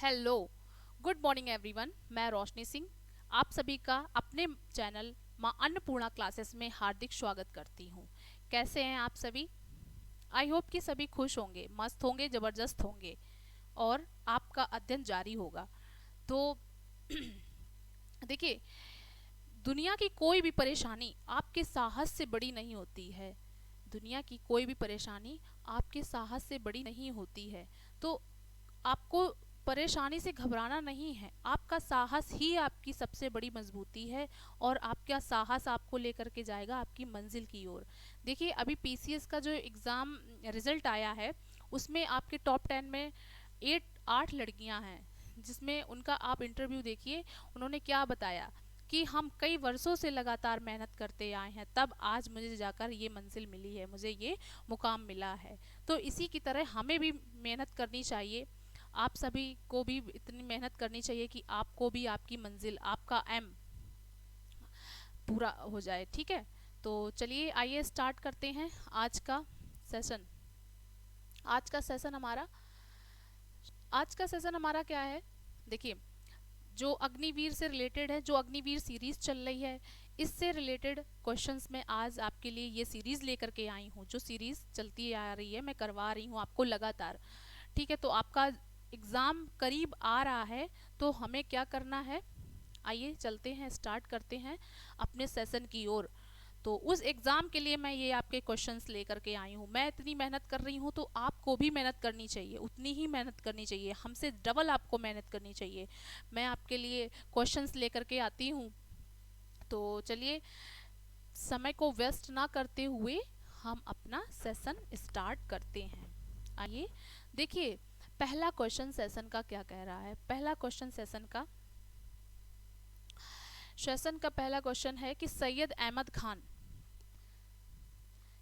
Hello, good morning everyone. मैं रोशनी सिंह आप सभी का अपने चैनल माँ अन्नपूर्णा क्लासेस में हार्दिक स्वागत करती हूँ। कैसे हैं आप सभी? आई होप कि सभी खुश होंगे, मस्त होंगे, ज़बरदस्त होंगे और आपका अध्ययन जारी होगा। तो देखिए, दुनिया की कोई भी परेशानी आपके साहस से बड़ी नहीं होती है। दुनिया की कोई भी परेशानी आपके साहस से बड़ी नहीं होती है। तो आपको परेशानी से घबराना नहीं है। आपका साहस ही आपकी सबसे बड़ी मजबूती है और आपका साहस आपको लेकर के जाएगा आपकी मंजिल की ओर। देखिए, अभी पीसीएस का जो एग्ज़ाम रिजल्ट आया है उसमें आपके टॉप 10 में 8 लड़कियां हैं, जिसमें उनका आप इंटरव्यू देखिए। उन्होंने क्या बताया कि हम कई वर्षों से लगातार मेहनत करते आए हैं, तब आज मुझे जाकर ये मंजिल मिली है, मुझे ये मुकाम मिला है। तो इसी की तरह हमें भी मेहनत करनी चाहिए। आप सभी को भी इतनी मेहनत करनी चाहिए कि आपको भी आपकी मंजिल, आपका एम पूरा हो जाए। ठीक है, तो चलिए आइए स्टार्ट करते हैं आज का सेशन। आज का सेशन हमारा आज का सेशन हमारा क्या है? देखिए, जो अग्निवीर से रिलेटेड है, जो अग्निवीर सीरीज चल रही है, इससे रिलेटेड क्वेश्चंस मैं आज आपके लिए ये सीरीज लेकर के आई हूँ। जो सीरीज चलती आ रही है, मैं करवा रही हूँ आपको लगातार। ठीक है, तो आपका एग्ज़ाम करीब आ रहा है, तो हमें क्या करना है? आइए चलते हैं, स्टार्ट करते हैं अपने सेशन की ओर। तो उस एग्ज़ाम के लिए मैं ये आपके क्वेश्चंस लेकर के आई हूँ। मैं इतनी मेहनत कर रही हूँ तो आपको भी मेहनत करनी चाहिए, उतनी ही मेहनत करनी चाहिए, हमसे डबल आपको मेहनत करनी चाहिए। मैं आपके लिए क्वेश्चंस लेकर के आती हूँ। तो चलिए, समय को वेस्ट ना करते हुए हम अपना सेशन स्टार्ट करते हैं। आइए देखिए, पहला क्वेश्चन सेशन का क्या कह रहा है। पहला क्वेश्चन सेशन का पहला क्वेश्चन है कि सैयद अहमद खान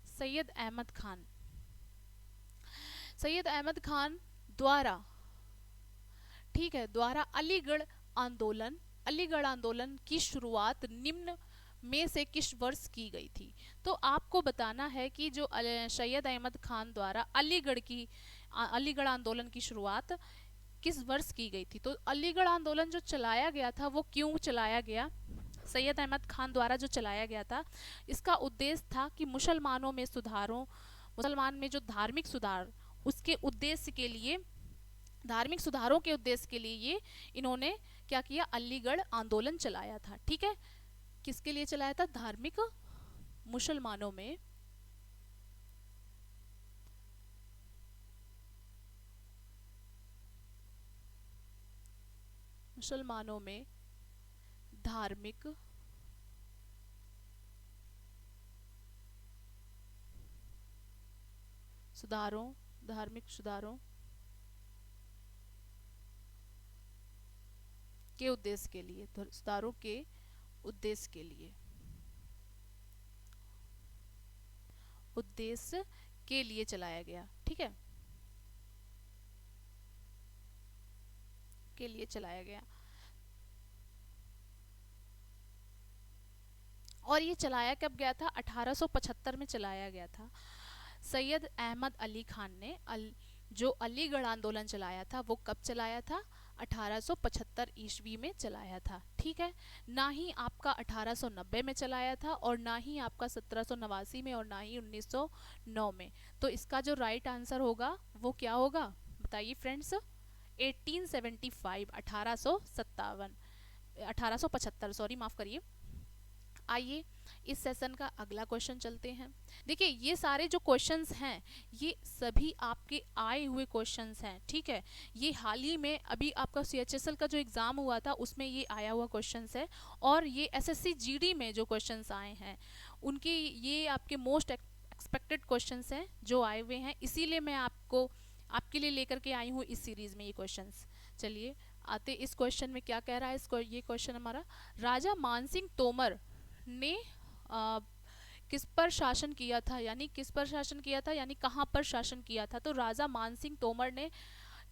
सैयद अहमद खान द्वारा, ठीक है, द्वारा अलीगढ़ आंदोलन की शुरुआत निम्न में से किस वर्ष की गई थी? तो आपको बताना है कि जो सैयद अहमद खान द्वारा अलीगढ़ आंदोलन की शुरुआत किस वर्ष की गई थी। तो अलीगढ़ आंदोलन जो चलाया गया था वो क्यों चलाया गया? सैयद अहमद खान द्वारा जो चलाया गया था, इसका उद्देश्य था कि मुसलमान में जो धार्मिक सुधार, उसके उद्देश्य के लिए, धार्मिक सुधारों के उद्देश्य के लिए ये इन्होंने क्या किया? अलीगढ़ आंदोलन चलाया था। ठीक है, किसके लिए चलाया था? धार्मिक, मुसलमानों में मुसलमानों में धार्मिक सुधारों धार्मिक सुधारों के उद्देश्य के लिए, सुधारों के उद्देश्य के लिए, उद्देश्य के लिए चलाया गया। ठीक है, के लिए चलाया गया। और ये चलाया कब गया था? 1875 में चलाया गया था। सैयद अहमद अली खान ने जो अलीगढ़ आंदोलन चलाया था वो कब चलाया था? 1875 ईस्वी में चलाया था। ठीक है, ना ही आपका 1890 में चलाया था और ना ही आपका 1789 में और ना ही 1909 में। तो इसका जो राइट आंसर होगा वो क्या होगा? बताइए फ्रेंड्स। 1875, 1875, सॉरी, माफ करिए। आइए इस सेशन का अगला क्वेश्चन चलते हैं। देखिए, ये सारे जो क्वेश्चंस हैं ये सभी आपके आए हुए क्वेश्चंस हैं। ठीक है, ये हाल ही में अभी आपका सीएचएसएल का जो एग्ज़ाम हुआ था उसमें ये आया हुआ क्वेश्चंस है, और ये एसएससी जीडी में जो क्वेश्चंस आए हैं उनके ये आपके मोस्ट एक्सपेक्टेड क्वेश्चंस हैं जो आए हुए हैं। इसीलिए मैं आपके लिए लेकर के आई हूँ इस सीरीज़ में ये क्वेश्चंस। चलिए आते इस क्वेश्चन में क्या कह रहा है। ये क्वेश्चन हमारा, राजा मानसिंह तोमर ने किस पर शासन किया था, यानी किस पर शासन किया था, यानी कहाँ पर शासन किया था। तो राजा मानसिंह तोमर ने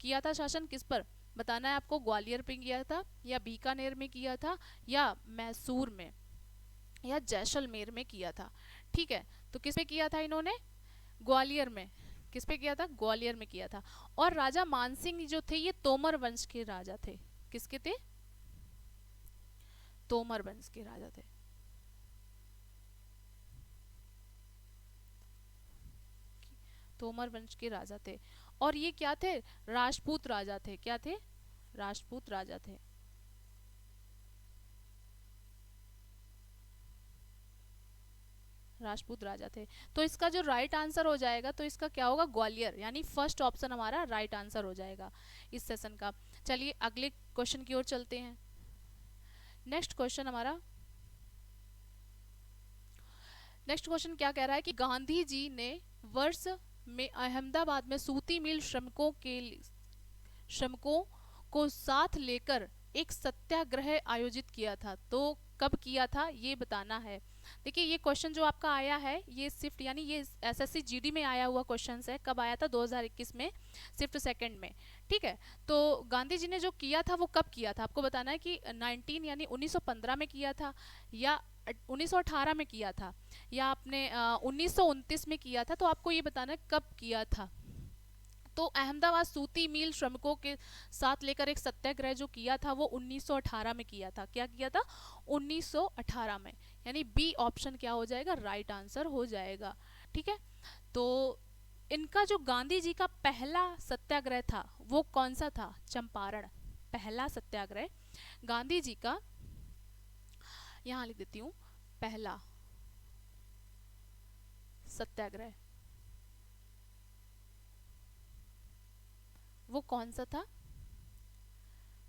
किया था शासन किस पर? बताना है आपको। ग्वालियर पे किया था, या बीकानेर में किया था, या मैसूर में, या जैसलमेर में किया था। ठीक है, तो किस पे किया था इन्होंने? ग्वालियर में। किस पे किया था? ग्वालियर में किया था। और राजा मानसिंह जो थे ये तोमर वंश के राजा थे। किसके थे? तोमर वंश के राजा थे। तोमर वंश के राजा थे। और ये क्या थे? राजपूत राजा थे। क्या थे? राजपूत राजा थे। राजपूत राजा थे। तो इसका जो राइट आंसर हो जाएगा, तो इसका क्या होगा? ग्वालियर, यानी फर्स्ट ऑप्शन हमारा राइट आंसर हो जाएगा इस सेशन का। चलिए अगले क्वेश्चन की ओर चलते हैं। नेक्स्ट क्वेश्चन हमारा, नेक्स्ट क्वेश्चन क्या कह रहा है कि गांधी जी ने वर्ष में अहमदाबाद में सूती मिल श्रमिकों को साथ लेकर एक सत्याग्रह आयोजित किया था। तो कब किया था ये बताना है। देखिए ये क्वेश्चन जो आपका आया है ये शिफ्ट यानी ये एसएससी जीडी में आया हुआ क्वेश्चन है। कब आया था? 2021 में, शिफ्ट सेकंड में। ठीक है, तो गांधी जी ने जो किया था वो कब किया था आपको बताना है कि 19 यानी 1915 में किया था, या 1918 में किया था, या आपने 1929 में किया था। तो आपको ये बताना है कब किया था। तो अहमदाबाद सूती मिल श्रमिकों के साथ लेकर एक सत्याग्रह जो किया था वो 1918 में किया था। क्या किया था? 1918 में, यानी बी ऑप्शन क्या हो जाएगा? राइट आंसर हो जाएगा। ठीक है, तो इनका जो गांधी जी का पहला सत्याग्रह था वो कौन सा था? चंपारण। पहला सत्याग्रह गांधी जी का, यहां लिख देती हूँ, पहला सत्याग्रह वो कौन सा था?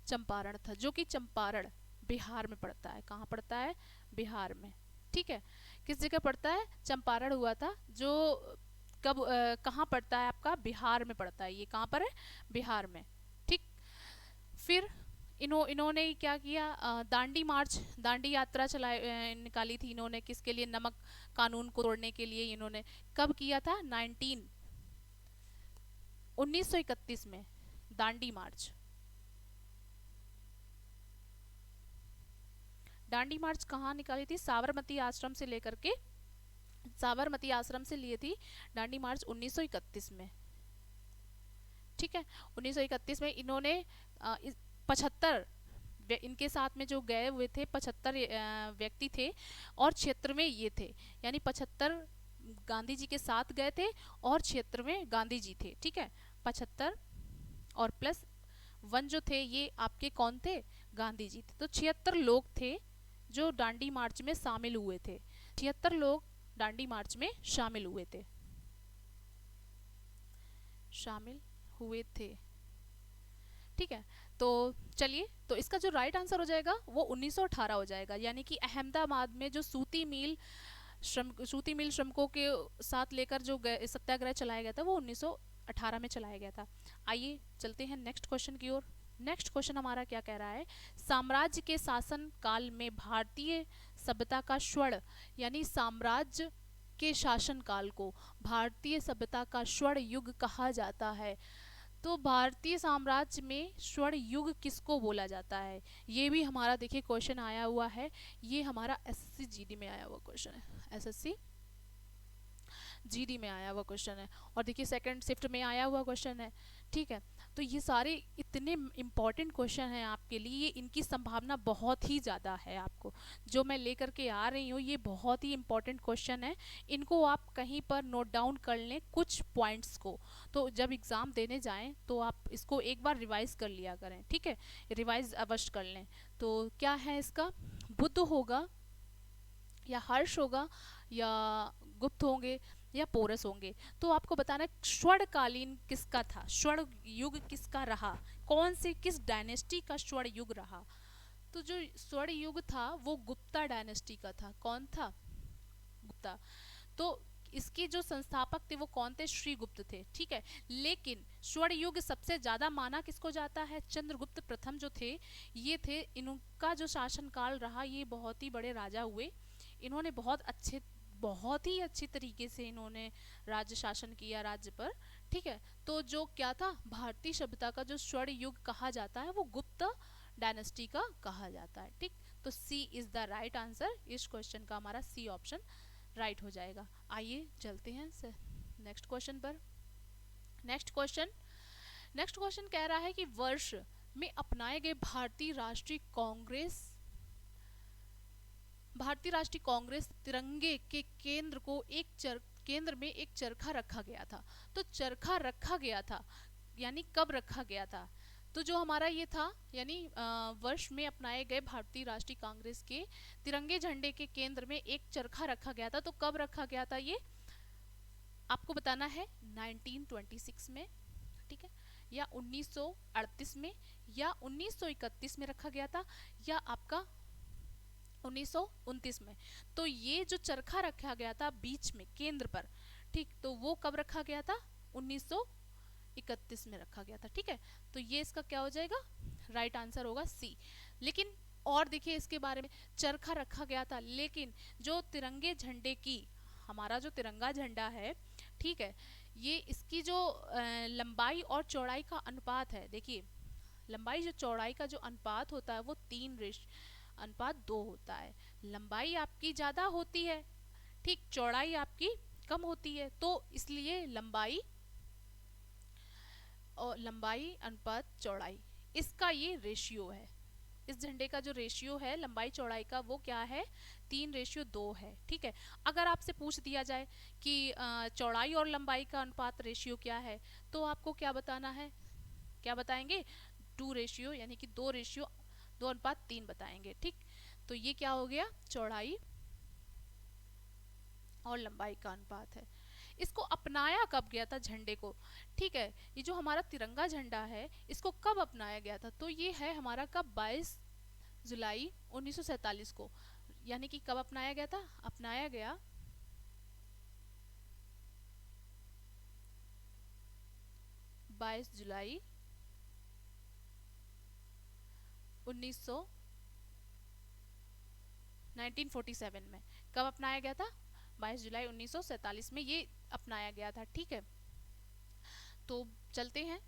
चंपारण था, जो कि चंपारण बिहार में पड़ता है। कहाँ पड़ता है? बिहार में। ठीक है, किस जगह पड़ता है? चंपारण हुआ था, जो कब कहाँ पड़ता है आपका? बिहार में पड़ता है। ये कहाँ पर है? बिहार में। ठीक, फिर इन्होंने क्या किया? दांडी मार्च, दांडी यात्रा निकाली थी इन्होंने। किसके लिए? नमक कानून को तोड़ने के लिए इन्होंने। कब किया था? 1931 में दांडी मार्च। दांडी मार्च कहाँ निकाली थी? साबरमती आश्रम से लेकर के, साबरमती आश्रम से लिए थी दांडी मार्च 1931 में। ठीक है, 1931 में इन्होंने 75 इनके साथ में जो गए हुए थे 75 व्यक्ति थे, और क्षेत्र में ये थे, यानी 75 गांधी जी के साथ गए थे और क्षेत्र में गांधी जी थे। ठीक है, 75 और प्लस 1 जो थे ये आपके कौन थे? गांधी जी थे। तो 76 लोग थे जो दांडी मार्च में शामिल हुए थे। 76 लोग दांडी मार्च में शामिल हुए थे, शामिल हुए थे। ठीक है, तो चलिए, तो इसका जो राइट आंसर हो जाएगा वो 1918 हो जाएगा। यानी कि अहमदाबाद में जो सूती मिल श्रमिकों के साथ लेकर जो सत्याग्रह चलाया गया था वो 1918 में चलाया गया था। आइए चलते हैं नेक्स्ट क्वेश्चन की ओर। नेक्स्ट क्वेश्चन हमारा क्या कह रहा है? साम्राज्य के शासन काल में भारतीय सभ्यता का स्वर्ण, यानी साम्राज्य के शासन काल को भारतीय सभ्यता का स्वर्ण युग कहा जाता है। तो भारतीय साम्राज्य में स्वर्ण युग किसको बोला जाता है? ये भी हमारा देखिए क्वेश्चन आया हुआ है। ये हमारा एसएससी जीडी में आया हुआ क्वेश्चन है। एसएससी जीडी में आया हुआ क्वेश्चन है, और देखिए सेकंड शिफ्ट में आया हुआ क्वेश्चन है। ठीक है, तो ये सारे इतने इम्पॉर्टेंट क्वेश्चन हैं आपके लिए, इनकी संभावना बहुत ही ज़्यादा है। आपको जो मैं लेकर के आ रही हूँ ये बहुत ही इम्पॉर्टेंट क्वेश्चन है। इनको आप कहीं पर नोट डाउन कर लें कुछ पॉइंट्स को, तो जब एग्ज़ाम देने जाएं तो आप इसको एक बार रिवाइज कर लिया करें। ठीक है, रिवाइज अवश्य कर लें। तो क्या है इसका? बुद्ध होगा, या हर्ष होगा, या गुप्त होंगे, या पोरस होंगे। तो आपको बताना है स्वर्णकालीन किसका था, स्वर्ण युग किसका रहा, कौन से किस डायनेस्टी का स्वर्ण युग रहा। तो जो स्वर्ण युग था वो गुप्ता डायनेस्टी का था। कौन था? गुप्ता। तो इसके जो संस्थापक थे वो कौन थे? श्रीगुप्त थे। ठीक है, लेकिन स्वर्ण युग सबसे ज्यादा माना किसको जाता है? चंद्रगुप्त प्रथम जो थे ये थे। इनका जो शासनकाल रहा ये बहुत ही बड़े राजा हुए। इन्होंने बहुत ही अच्छी तरीके से इन्होंने राज्य शासन किया राज्य पर। ठीक है, तो जो क्या था भारतीय सभ्यता का जो स्वर्ण युग कहा जाता है वो गुप्त डायनेस्टी का कहा जाता है। ठीक, तो सी इज द राइट आंसर। इस क्वेश्चन का हमारा सी ऑप्शन राइट हो जाएगा। आइए चलते हैं नेक्स्ट क्वेश्चन पर। नेक्स्ट क्वेश्चन कह रहा है कि वर्ष में अपनाए गए भारतीय राष्ट्रीय कांग्रेस तिरंगे के केंद्र में एक चरखा रखा गया था। तो चरखा रखा गया था यानी कब रखा गया था? तो जो हमारा ये था यानी वर्ष में अपनाए गए भारतीय राष्ट्रीय कांग्रेस के तिरंगे झंडे के केंद्र में एक चरखा रखा गया था। तो कब रखा गया था ये आपको बताना है। 1926 में, ठीक है, या 1938 में, या 1931 में रखा गया था, या आपका 1929 में। तो ये जो चरखा रखा गया था बीच में केंद्र पर, ठीक, तो वो कब रखा गया था? 1931 में रखा गया था। ठीक है, तो ये इसका क्या हो जाएगा? राइट आंसर होगा सी। लेकिन और देखिए इसके बारे में, चरखा रखा गया था लेकिन जो तिरंगे झंडे की, हमारा जो तिरंगा झंडा है, ठीक है, ये इसकी जो लंबाई और चौड़ाई का अनुपात है, देखिए लंबाई जो चौड़ाई का जो अनुपात होता है वो 3:2 होता है। लंबाई आपकी ज्यादा होती है, ठीक, चौड़ाई आपकी कम होती है, तो इसलिए लंबाई अनुपात चौड़ाई, इसका ये रेशियो है। इस झंडे का जो रेशियो है लंबाई चौड़ाई का वो क्या है? 3:2 है। ठीक है, अगर आपसे पूछ दिया जाए कि चौड़ाई और लंबाई का अनुपात रेशियो क्या है, तो आपको क्या बताना है? क्या बताएंगे? 2 रेशियो, यानी कि 2:3 बताएंगे। ठीक, तो ये क्या हो गया? चौड़ाई और लंबाई का अनुपात है। इसको अपनाया कब गया था झंडे को? ठीक है, ये जो हमारा तिरंगा झंडा है इसको कब अपनाया गया था? तो ये है हमारा कब? 22 जुलाई 1947 को। यानी कि कब अपनाया गया था? अपनाया गया 22 जुलाई 1947 में। कब अपनाया गया था? 22 जुलाई 1947 में ये अपनाया गया था। ठीक है, तो चलते हैं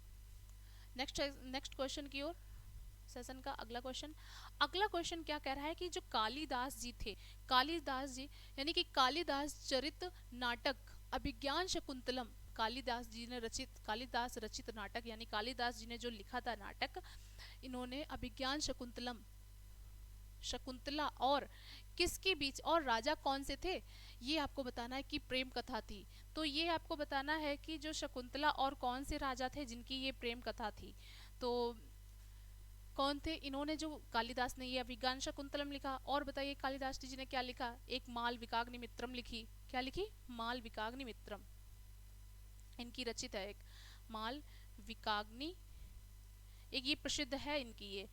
नेक्स्ट क्वेश्चन की ओर। सेशन का अगला क्वेश्चन क्या कह रहा है कि जो कालिदास जी थे, कालिदास जी यानी कि कालिदास चरित नाटक अभिज्ञान शकुंतलम, कालिदास रचित नाटक, यानी कालिदास जी ने जो लिखा था नाटक, इन्होंने अभिज्ञान शकुंतला और किसके बीच, और राजा कौन से थे ये आपको बताना है कि प्रेम कथा थी। तो ये आपको बताना है कि जो शकुंतला और कौन से राजा थे जिनकी ये प्रेम कथा थी। तो कौन थे? इन्होंने, जो कालिदास ने ये अभिज्ञान शकुंतलम लिखा, और बताइए कालिदास जी ने क्या लिखा? एक मालविकाग्नि मित्रम लिखी। क्या लिखी? मालविकाग्नि मित्रम, इनकी रचित है एक मालविकाग्नि, एक ये प्रसिद्ध है इनकी ये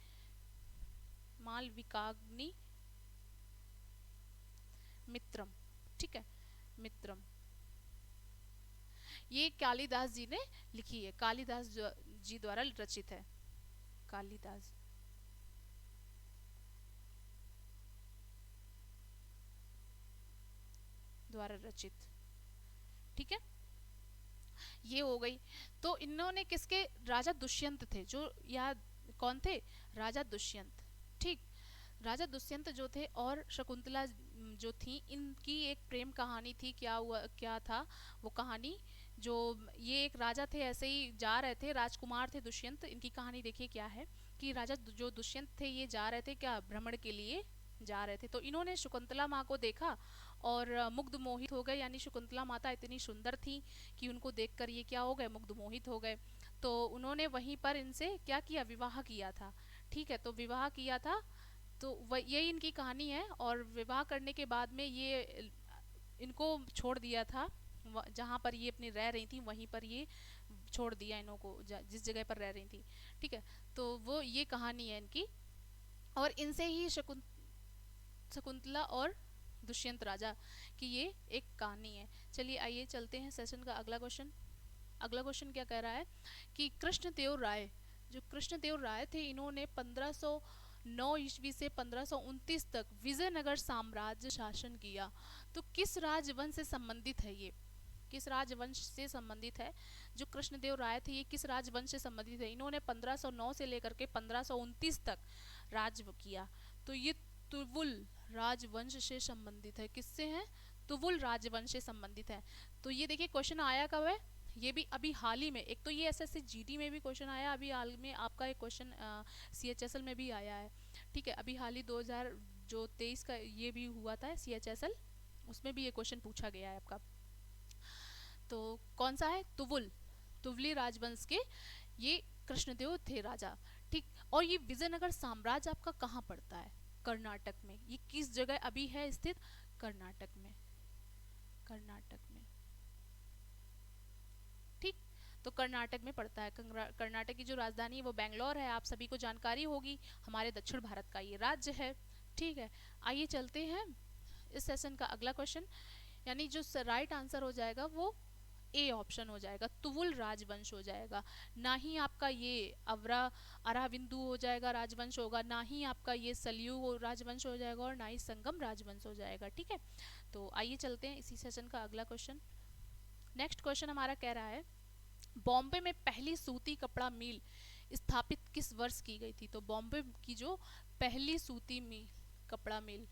मालविकाग्नि मित्रम। ठीक है, मित्रम, ये कालिदास जी ने लिखी है, कालिदास जी द्वारा रचित है, कालिदास द्वारा रचित। ठीक है, ये हो गई। तो इन्होंने किसके? राजा दुष्यंत थे जो, या कौन थे? राजा दुष्यंत। ठीक, राजा दुष्यंत जो थे और शकुंतला जो थी, इनकी एक प्रेम कहानी थी। क्या हुआ, क्या था वो कहानी? जो ये एक राजा थे, ऐसे ही जा रहे थे, राजकुमार थे दुष्यंत। इनकी कहानी देखिए क्या है कि राजा जो दुष्यंत थे ये जा रहे थे क्या? भ्रमण के लिए जा रहे थे। तो इन्होंने शकुंतला माँ को देखा और मुग्ध मोहित हो गए, यानी शकुंतला माता इतनी सुंदर थी कि उनको देखकर ये क्या हो गए? मुग्ध मोहित हो गए। तो उन्होंने वहीं पर इनसे क्या किया? विवाह किया था। ठीक है, तो विवाह किया था, तो यही इनकी कहानी है। और विवाह करने के बाद में ये इनको छोड़ दिया था, जहाँ पर ये अपनी रह रही थी वहीं पर ये छोड़ दिया इनको, जिस जगह पर रह रही थी। ठीक है, तो वो ये कहानी है इनकी, और इनसे ही शकुंतला और दुष्यंत राजा की ये एक कहानी है। चलिए आइए चलते हैं सेशन का अगला क्वेश्चन क्या कह रहा है कि कृष्णदेव राय, जो कृष्णदेव राय थे, इन्होंने 1509 ईस्वी से 1529 तक विजयनगर साम्राज्य शासन किया। तो किस राजवंश से संबंधित है ये? किस राजवंश से संबंधित है? जो कृष्णदेव राय थे ये किस राजवंश से संबंधित है? इन्होंने 1509 से लेकर के 1529 तक राज किया। तो ये तुवुल राजवंश से संबंधित है। किससे है? तुवुल राजवंश से संबंधित है। तो ये देखिए क्वेश्चन आया कब है? ये भी अभी हाल ही में, एक तो ये एसएससी जीडी में भी क्वेश्चन आया, अभी हाल में आपका एक क्वेश्चन सीएचएसएल में भी आया है। ठीक है, अभी हाल ही 2000 जो 23 का ये भी हुआ था सीएचएसएल, उसमें भी ये क्वेश्चन पूछा गया है आपका। तो कौन सा है, तुवुल, तुवली राजवंश के ये कृष्णदेव थे राजा। ठीक, और ये विजयनगर साम्राज्य आपका कहाँ पड़ता है, कर्नाटक में। ये किस जगह अभी है स्थित, कर्नाटक में, कर्नाटक में। ठीक, तो कर्नाटक में पड़ता है। कर्नाटक की जो राजधानी है वो बेंगलोर है, आप सभी को जानकारी होगी, हमारे दक्षिण भारत का ये राज्य है। ठीक है, आइए चलते हैं इस सेशन का अगला क्वेश्चन, यानी जो राइट आंसर हो जाएगा वो ए ऑप्शन हो जाएगा, तुवुल राजवंश हो जाएगा। ना ही आपका ये अवरा अराविंदु हो जाएगा राजवंश होगा, ना ही आपका ये सलयुग राजवंश हो जाएगा, और ना ही संगम राजवंश हो जाएगा। ठीक है, तो आइए चलते हैं इसी सेशन का अगला क्वेश्चन। नेक्स्ट क्वेश्चन हमारा कह रहा है, बॉम्बे में पहली सूती कपड़ा मिल स्थापित किस वर्ष की गई थी। तो बॉम्बे की जो पहली सूती मिल, कपड़ा मिल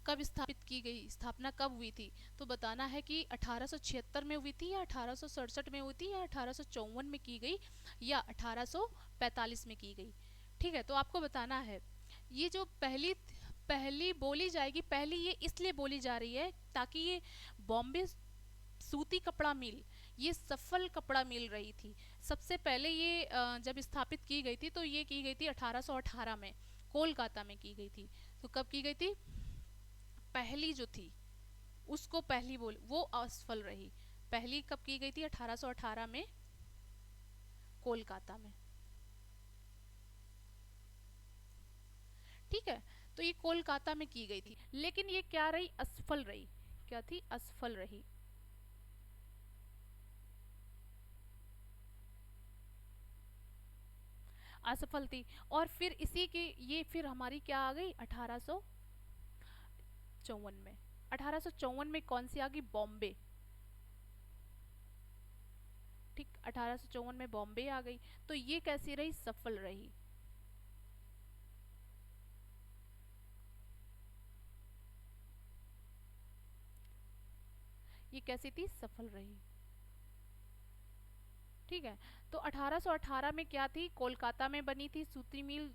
कब स्थापित की गई, स्थापना कब हुई थी। तो बताना है कि 1876 में हुई थी, या 1867 में हुई थी, या 1854 में की गई, या 1845 में की गई। ठीक है, तो आपको बताना है, ये जो पहली पहली बोली जाएगी, पहली ये इसलिए बोली जा रही है ताकि ये बॉम्बे सूती कपड़ा मिल ये सफल कपड़ा मिल रही थी। सबसे पहले ये जब स्थापित की गई थी तो ये की गई थी 1818 में, कोलकाता में की गई थी। तो कब की गई थी, पहली जो थी उसको पहली बोल वो असफल रही। पहली कब की गई थी, 1818 में, कोलकाता में। ठीक है, तो ये कोलकाता में की गई थी, लेकिन ये क्या रही, असफल रही। क्या थी, असफल रही। असफल थी, और फिर इसी की ये फिर हमारी क्या आ गई 1854 में। 1854 में कौन सी आ गई, बॉम्बे। ठीक, 1854 में बॉम्बे आ गई, तो ये कैसी रही, सफल रही। ये कैसी थी, सफल रही। ठीक है, तो 1818 में क्या थी, कोलकाता में बनी थी सूती मिल,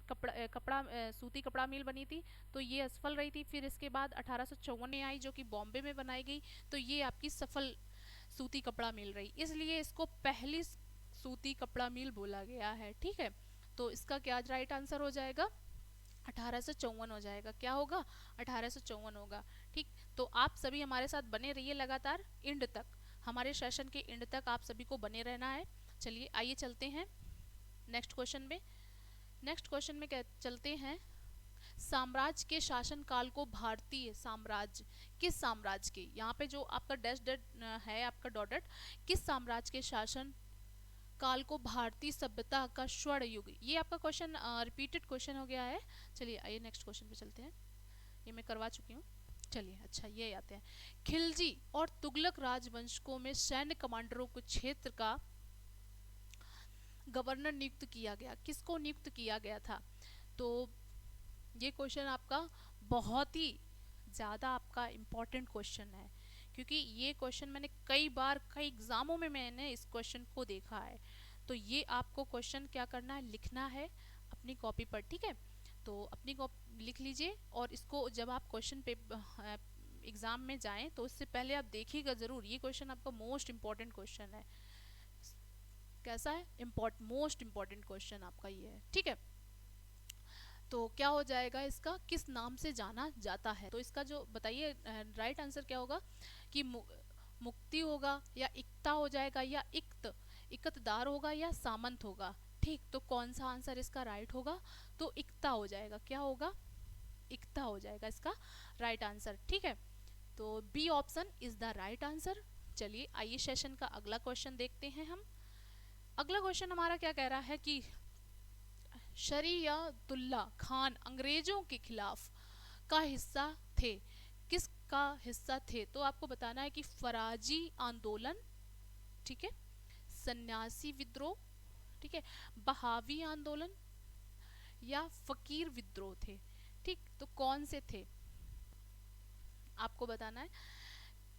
सूती कपड़ा मिल बनी थी, तो ये असफल रही थी। फिर इसके बाद 1854 में आई, जो कि बॉम्बे में बनाई गई, तो ये आपकी सफल सूती कपड़ा मिल रही, इसलिए इसको पहली सूती कपड़ा मिल बोला गया है। ठीक है, तो इसका क्या राइट आंसर हो जाएगा, 1854 हो जाएगा। क्या होगा, 1854 होगा। ठीक, तो आप सभी हमारे साथ बने रहिए लगातार एंड तक, हमारे सेशन के एंड तक आप सभी को बने रहना है। चलिए आइए चलते हैं नेक्स्ट क्वेश्चन में। नेक्स्ट क्वेश्चन में चलते हैं, साम्राज्य के शासन काल को भारतीय साम्राज्य, किस साम्राज्य के, यहाँ पे जो आपका डैश डट है आपका डॉटेड, किस साम्राज्य के शासन काल को भारतीय सभ्यता का स्वर्ण युग, ये आपका क्वेश्चन रिपीटेड क्वेश्चन हो गया है। चलिए आइए नेक्स्ट क्वेश्चन पे चलते हैं, ये मैं करवा चुकी हूँ। चलिए अच्छा ये आते हैं, खिलजी और तुगलक राजवंशकों में सैन्य कमांडरों को क्षेत्र का गवर्नर नियुक्त किया गया, किसको नियुक्त किया गया था। तो ये क्वेश्चन आपका बहुत ही ज़्यादा आपका इम्पोर्टेंट क्वेश्चन है, क्योंकि ये क्वेश्चन मैंने कई बार कई एग्जामों में मैंने इस क्वेश्चन को देखा है। तो ये आपको क्वेश्चन क्या करना है, लिखना है अपनी कॉपी पर। ठीक है, तो अपनी कॉपी लिख लीजिए, और इसको जब आप क्वेश्चन पे एग्जाम में जाएं तो उससे पहले आप देखिएगा ज़रूर, ये क्वेश्चन आपका मोस्ट इम्पॉर्टेंट क्वेश्चन है। कैसा है, मोस्ट इम्पॉर्टेंट क्वेश्चन आपका ये है। ठीक है, तो क्या हो जाएगा इसका, किस नाम से जाना जाता है। तो इसका जो बताइए राइट आंसर क्या होगा, कि मुक्ति होगा, या इक्ता हो जाएगा, या इकतदार होगा, या सामंत होगा। ठीक, तो कौन सा आंसर इसका राइट होगा, तो इक्ता हो जाएगा। क्या होगा, इक्ता हो जाएगा इसका राइट आंसर। ठीक है, तो B option is the right answer. चलिए आइए सेशन का अगला क्वेश्चन देखते हैं हम। अगला क्वेश्चन हमारा क्या कह रहा है कि शरियतुल्लाह खान अंग्रेजों के खिलाफ का हिस्सा थे, किसका हिस्सा थे। तो आपको बताना है कि फराजी आंदोलन, ठीक है, सन्यासी विद्रोह, ठीक है, बहावी आंदोलन, या फकीर विद्रोह थे। ठीक, तो कौन से थे आपको बताना है।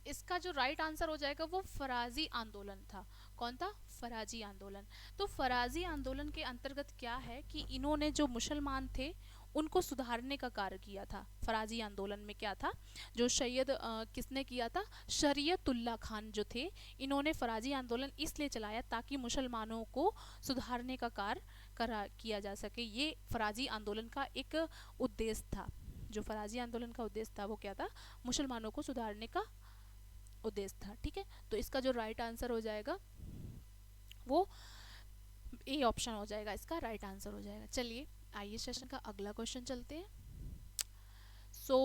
इसका जो राइट आंसर हो जाएगा वो फराजी आंदोलन था। कौन था? फराजी आंदोलन। तो फराजी आंदोलन के अंतर्गत क्या है कि इन्होंने जो मुसलमान थे उनको सुधारने का कार्य किया था। फराजी आंदोलन में क्या था, जो सैयद किसने किया था? शरीयतुल्लाह खान जो थे, इन्होंने फराजी आंदोलन इसलिए चलाया ताकि मुसलमानों को सुधारने का कार्य किया जा सके। ये फराजी आंदोलन का एक उद्देश्य था। जो फराजी आंदोलन का उद्देश्य था वो क्या था? मुसलमानों को सुधारने का उद्देश्य था। ठीक है, तो इसका जो राइट आंसर हो जाएगा वो ए ऑप्शन हो जाएगा, इसका राइट आंसर हो जाएगा। चलिए आइए सेशन का अगला क्वेश्चन चलते हैं। सो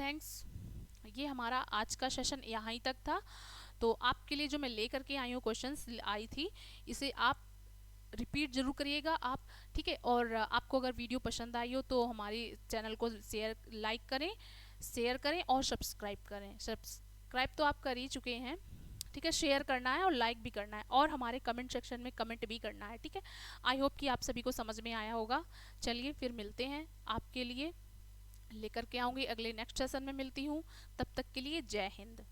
थैंक्स, ये हमारा आज का सेशन यहाँ ही तक था। तो आपके लिए जो मैं लेकर के आई हूँ क्वेश्चंस आई थी, इसे आप रिपीट जरूर करिएगा आप, ठीक है। और आपको अगर वीडियो पसंद आई हो तो हमारे चैनल को लाइक करें, शेयर करें और सब्सक्राइब करें। सब्सक्राइब तो आप कर ही चुके हैं, ठीक है। शेयर करना है और लाइक भी करना है और हमारे कमेंट सेक्शन में कमेंट भी करना है, ठीक है। आई होप कि आप सभी को समझ में आया होगा। चलिए फिर मिलते हैं, आपके लिए लेकर के आऊँगी अगले नेक्स्ट सेशन में मिलती हूँ। तब तक के लिए जय हिंद।